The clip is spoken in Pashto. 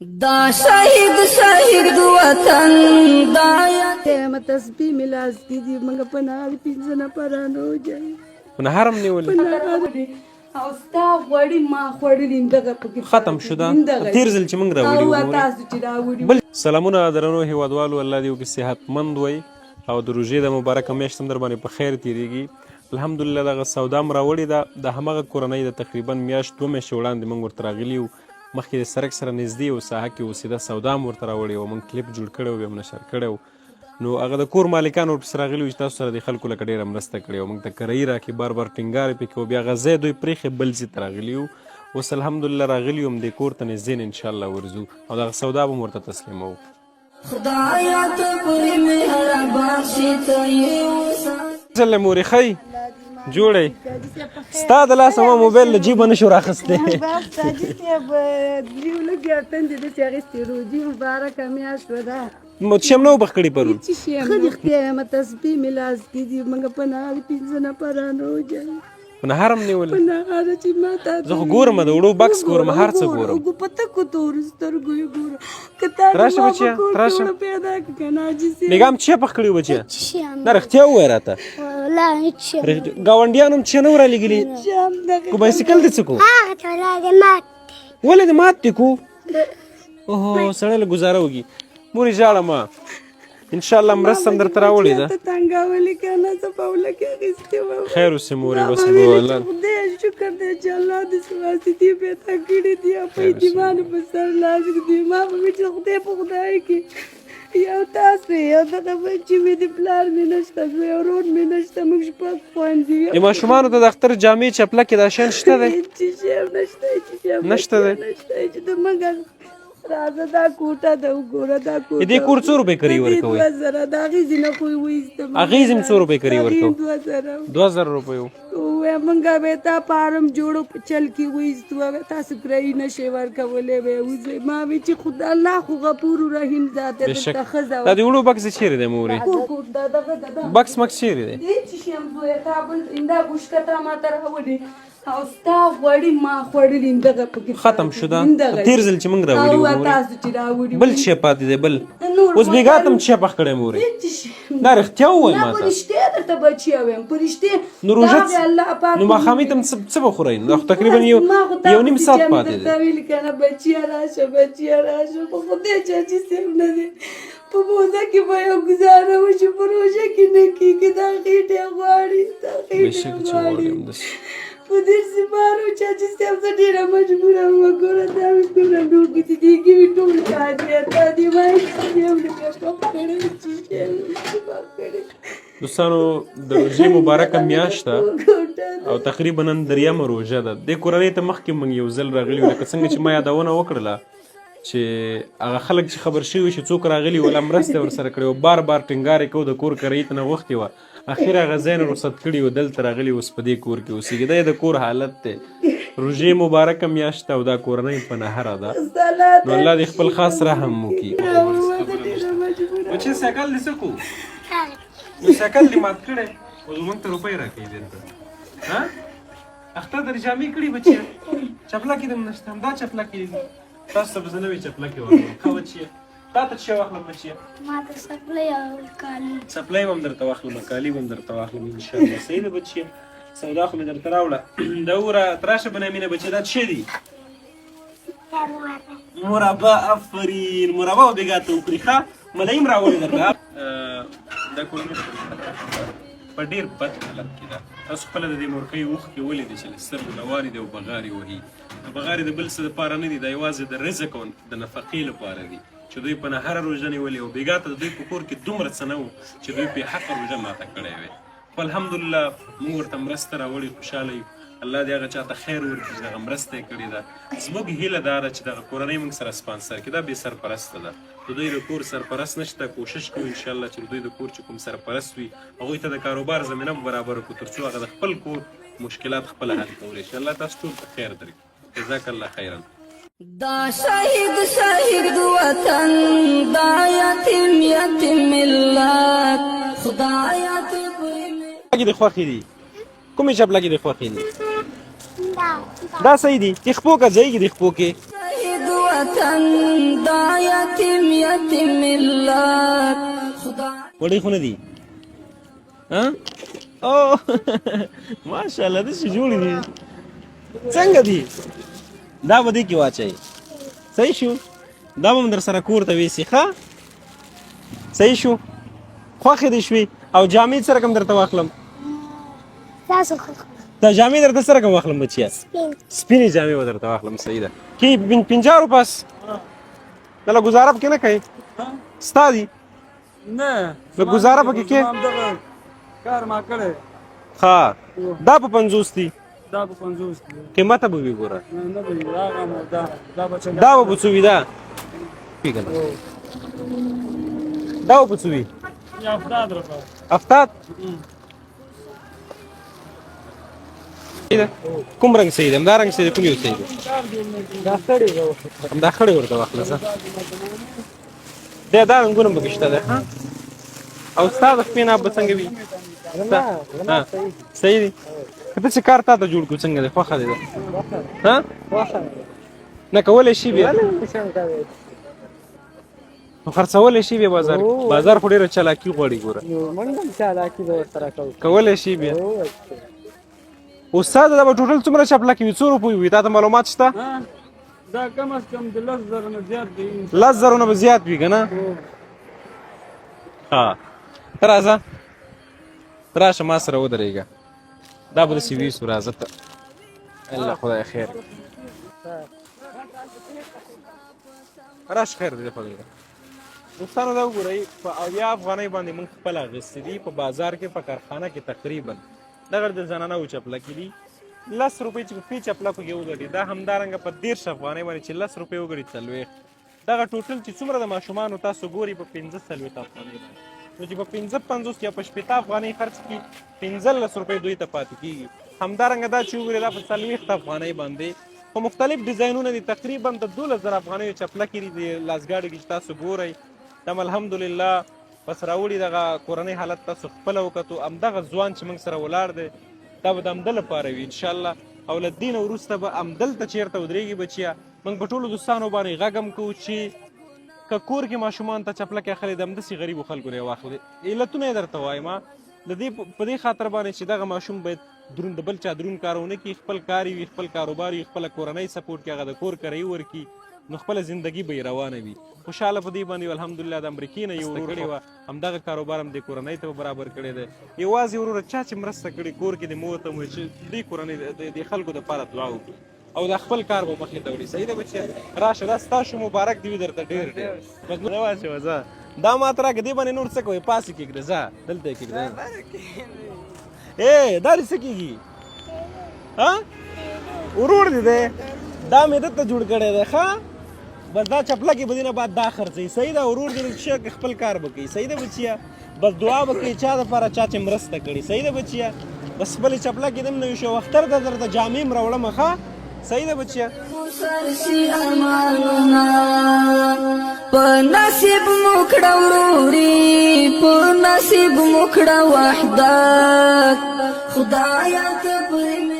دا شهید وطن دا مت تسبیح ملاس کی دی منګ پناه پینځه نه پرانو جاي په هرم نیول او ستا غوړی ما خوړلې دغه پکې ختم شو دا تیر ځل چې موږ راوړي او تاسو چې راوړي بل سلامونه درنو هیوادوالو الله دې وکړي صحتمند وي او د روژې د مبارکه میاشت هم در باندې په خیر تیریږي الحمدلله دغه سودا م راوړې ده د همغه کورنۍ د تقریبا میاشت 2 میاشتې وړاندې موږ ورته راغلي یو مخکې د سرک سره نږدې یو ساحه کې اوسېده سودا م ورته راوړې وه موږ کلیپ جوړ کړی و بیا م نشر کړی و نو هغه د کور مالکان ورپسې راغلي وو چې تاسو سره د خلکو لکه ډېره مرسته کړې وه موږ ته کرایي راکړي بار بار ټینګار یې پکې و بیا هغه ځای دوی پرېښې بل ځای ته راغلي وو اوس الحمدلله راغلي یم دې کور ته نږدې نه انشاءالله ورځو او دغه سودا به م ورته تسلیموو خدایا ته پرې مهربان شې ته یې ځله مورې ښی جوړی ستا د لاسه ما موبایل له جیبه نشو راخستی تاجي صاحب دیو لګیا تند د چاغستې روزي مبارکه میاشت ودا متشم نو بخ کړي پرون خدای خدای مت تسبیح ملاس کی دی منګ پناه پینځه نه پرانو جاي په هرم نیول پناه چې ما ته زه خو ګورم د وړو بکس ګورم هر څه ګورم کو پته کو تور سترګو یې ګورم کته راشه بچیا راشه پیدا کنه چې میګم چې پخ کړي بچیا نه رښتیا وای راته لا هیڅ گاونډیانو چې نو را لګلی کو بایسکل دې څه کو هغه ته راغی مات ولې دې مات دې کو اوهو سړی له ګزاره وږي مورې ژاړه ما انشاءالله مرسته هم درته راوړې ده ته تنګولې کنه زه په اوله کې اخیستې وم خیر اوسې مورې بس به خدای شکر دی چې الله دې سواسي دې پیدا کړي دي او په ایمان په سر لاس دي ما په چې خدای په خدای کې یو تاسو یو دغه بچی مې د پلار مې نشته یو ورور مې نشته موږ شپږ خویندې د ماشومانو ته د اختر جامې چپلکې دا شیان شته دی نشته دی چې د مګر راځه دا کوټه د وګوره دا کوټه دې کور څو روپۍ کری ورکوي 2000 دا غیزي نه خو وېستم اغیزم څو روپۍ کری ورکو 2000 روپۍ وې مونږه به تا پارم جوړو چل کی وېستو تاسو کرای نشي ورکولې به وځي ما وی چې خدای الله خو غفور رحیم ذات ته خزا دا دی وړو بکس چیرې دی مورې کوټه دا بکس مکس چیرې دی دې چې شم دوه تابل انده بوشکتا ما تر هودي او ستا غوړی ما خوړلې دغه پکې ختم شو دا تیر ځل چې موږ راوړي او تاسو چې راوړي بل شي پاتې دی بل اوس بیګاتم چې پخ کړې مورې دا رښتیا وای ما ته پرشته درته بچی وایم پرشته نو روزه الله پاک نو ما خامې تم څه بخورای نو تقریبا یو نیم ساعت پاتې دی دا ویل کنه بچی راشه په خدای چې سیم نه دی په موزه کې به یو گزاره وشي پروژه کې نه کېږي دا غیټه غواړي دا غیټه غواړي په دې سپارو چې سیم څه ډیره مجبوره وګوره دا وګوره ډوګې دي کې ټول کاږي تا دی وای چې یو دې په کړې چې دوستانو د روژې مبارکه میاشت ده او تقریبا نن دریمه روژه ده دې کورنۍ ته مخکې موږ یو ځل راغلي وو لکه څنګه چې ما یادونه وکړله چې هغه خلک چې خبر شوي چې څوک راغلي ولا مرسته ورسره کړې وه بار بار ټینګار یې کوو د کور کرایي ته نه غوښتې وه اخر هغه ځای نه رخصت کړي وو دلته راغلي اوس په دې کور کې اوسېږي دا د کور حالت دی روژې مبارکه میاشت او دا کورنۍ په نهره ده نو الله دې خپل خاص رحم وکړي بچې سایکل دې څه کوو نو سایکل دې مات کړی اوس موږ ته روپۍ راکوي دلته ها اختر در جامې کړي بچیه چپلکې دې هم نشته همدا چپلکې دي تاسو ته به زه نوې چپلکې واخلم ښه بچیه تا ته څه واخلم بچیه ما ته سپلای او کالي سپلای به هم درته واخلم کالي به هم درته واخلم انشاءالله صحیح ده بچیه سودا خو مې درته راوړه د وره تراشه بنیامینه بچیه دا څه دي مربا افرین مربا و بېګا ته وکړي ښه ملایم راوړې درته دا کورنۍ په ډېر بد حالت کې ده تاسو خپله د دې مورکۍ اوښکې ولیدې چې له سترګو روانې دي او بغارې وهي بغارې د بل څه دپاره نه دي دا یوازې د رزق او د نفقې لپاره دي چې دوی په نهره روژه نیولې او بېګا ته د دوی په کور کې دومره څه نه وو چې دوی بې حقه روژه ماته کړې وې خو الحمدلله موږ ورته مرسته راوړې خوشحاله یو الله دې هغه چاته خیر ورکړي چې دغه مرسته یې کړې ده زموږ هیله دا ده چې دغه کورنۍ موږ سره سپانسر کړي دا بې سرپرسته ده د دوی د کور سرپرست نشته کوشش کوو انشاءالله چې د دوی د کور چې کوم سرپرست وي هغوی ته د کاروبار زمینه برابره کړو تر څو هغه د خپل کور مشکلات خپله حل کولی شي الله تاسو ټول ته خیر درکړي جزاک الله خیرا دا شهید وطن دا یتیم ملت خدایا ته پرې د خوښې دي کومې چپلکې د خوښې دي دا صحیح دي د خپو که ځایږي د خپو کې شهید وطن یتیم ملت خدای وړي خو نه دي ها او ماشاءالله داسې جوړې دي څنګه دي دا به دې کې واچوي صحیح شو دا به م در سره کور ته ویسي ښه صحیح شو خوښې دې شوې او جامې څه رقم درته واخلم تاسو دا جامې درته څه رقم واخلم بچیا سپینې جامې به درته واخلم صحیح ده کې 50 روپه دا له ګزاره پکې نه کوي ستا دي نه نو ګزاره پکې کې دغه کار ما کړی ښه دا په 50 دي دا په 50 دی قیمت به وي ګوره نه به هغه مو دا به څنګه دا به څه وي دا پیګل دا به څه وي یا 70 روپه 70 صحیح ده کوم رنګ صحیح ده همدا رنګ صحیح ده کوم یو صحیح ده دا ستړي و همدا خړې ورته واخله ځه دا رنګونه به شته ده ها او ستا د شپې نه به څنګه وي ها صحیح دي که ته چې کار تا ته جوړ کړو څنګه دی خوښه دی ها نه کولی شي بیا نو خرڅولی شي بیا بازار خو ډېره چالاکي غواړي ګوره کولی شي بیا استاد دا به ټوټل څومره چپلکې وي څو روپۍ وي تا ته معلومات شته دا کم از کم د 10,000 نه زیات دی 10,000 نه به زیات وي که نه ها ته راځه راشه ما سره ودرېږه دا به داسې ویسو راځه ته الله خدای خیر راشه خیر دی خدای دوستانو دا وګورئ په 80 افغانۍ باندې موږ خپله اخیستې دي په بازار کې په کارخانه کې تقریبا دغه د زنانهو چپلکې دي 10 روپۍ چې په چپله پکې وګټي دا همدارنګه په 13 افغانۍ باندې چې 10 روپۍ وګټي 40 دغه ټوټل چې څومره د ماشومانو تاسو ګوري په 15 افغانۍ باندې نو چې په 50 یا په 60 افغانۍ خرڅ کړي 15 روپۍ دوی ته پاتې کېږي همدارنګه دا چې وګورئ دا په 40 افغانۍ باندې په مختلف ډیزاینونه دي تقریبا د 12,000 افغانیو چپلکې دي د لاسګاډو کې چې تاسو ګورئ دم الحمدلله بس راوړي دغه کورنۍ حالت تاسو خپله وکتو همدغه ځوان چې موږ سره ولاړ دی دا به د همده لپاره وي انشاءالله او له دې نه وروسته به همدلته چېرته ودرېږي بچیه موږ په ټولو دوستانو باندې غږ هم کوو چې که کور کې ماشومان ته چپلکې اخلي د همداسې غریبو خلکو نه یې واخلي علتونه یې درته وایم د دې په دې خاطر باندې چې دغه ماشوم باید دروند د بل چا دروند کار ونه کړي خپل کار وي خپل کاروبار وي خپله کورنۍ سپورټ کړي هغه د کور کرایي ورکړي نو خپله زندګي به یې روانه وي خوشحاله په دې باندې الحمدلله د امریکې نه یې ورور کړې وه همدغه کاروبار هم دې کورنۍ ته برابر کړی دی یوازې وروره چا چې مرسته کړې کور کې دې مور ته مو چې دې کورنۍ د خلکو دپاره دعا وکړي او د خپل کار به مخې ته وړي صحیح ده بچیه راشه دا ستاسو مبارک دی وي درته ډېر بس نه واچوه ځه دا ماته راکړه دې باندې نور څه کوئ پاسې کېږده ځه دلته یې کېږده دا دې څه کېږي ها ورور دې دی دا مې دته جوړ کړی دی ښه بس دا چپلکې به دې نه بعد دا خرڅوي صحیح ده ورور دې ښه خپل کار به کوي صحیح ده بچیه بس دعا به کوي چا دپاره چا چې مرسته کړي صحیح ده بچیه بس خپلې چپلکې دې هم نوي شو اختر ته درته جامې هم راوړمه ښه صحیح ده بچیه سرسی ارمانونا په نصیب مکړه وروړي په نصیب مکړه وحدت خدایا ته پرې